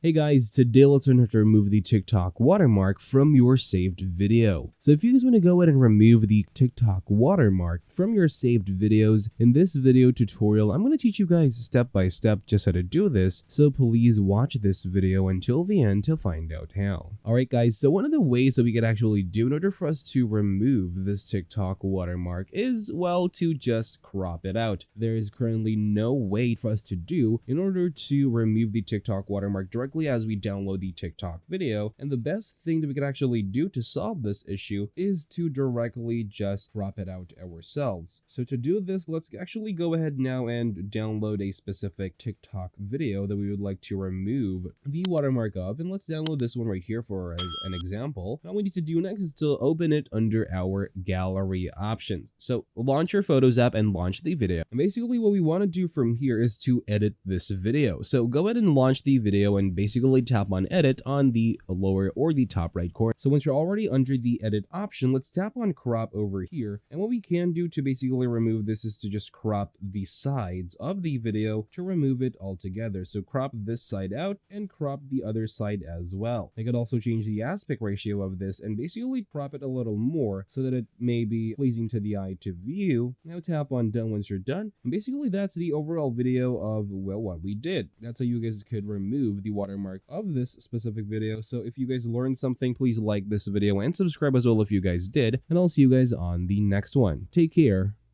Hey guys, today let's learn how to remove the TikTok watermark from your saved video. So if you guys want to go ahead and remove the TikTok watermark from your saved videos, in this video tutorial, I'm going to teach you guys step by step just how to do this. So please watch this video until the end to find out how. Alright guys, so one of the ways that we could actually do in order for us to remove this TikTok watermark is, well, to just crop it out. There is currently no way for us to do in order to remove the TikTok watermark directly as we download the TikTok video, and the best thing that we could actually do to solve this issue is to directly just crop it out ourselves. So to do this, let's actually go ahead now and download a specific TikTok video that we would like to remove the watermark of, and let's download this one right here for as an example. All we need to do next is to open it under our gallery options. So launch your Photos app and launch the video, and basically what we want to do from here is to edit this video. So go ahead and launch the video and basically tap on edit on the lower or the top right corner. So once you're already under the edit option, let's tap on crop over here. And what we can do to basically remove this is to just crop the sides of the video to remove it altogether. So crop this side out and crop the other side as well. I could also change the aspect ratio of this and basically crop it a little more so that it may be pleasing to the eye to view. Now tap on done once you're done. And basically that's the overall video of, well, what we did. That's how you guys could remove the watermark of this specific video. So if you guys learned something, please like this video and subscribe as well if you guys did, and I'll see you guys on the next one. Take care.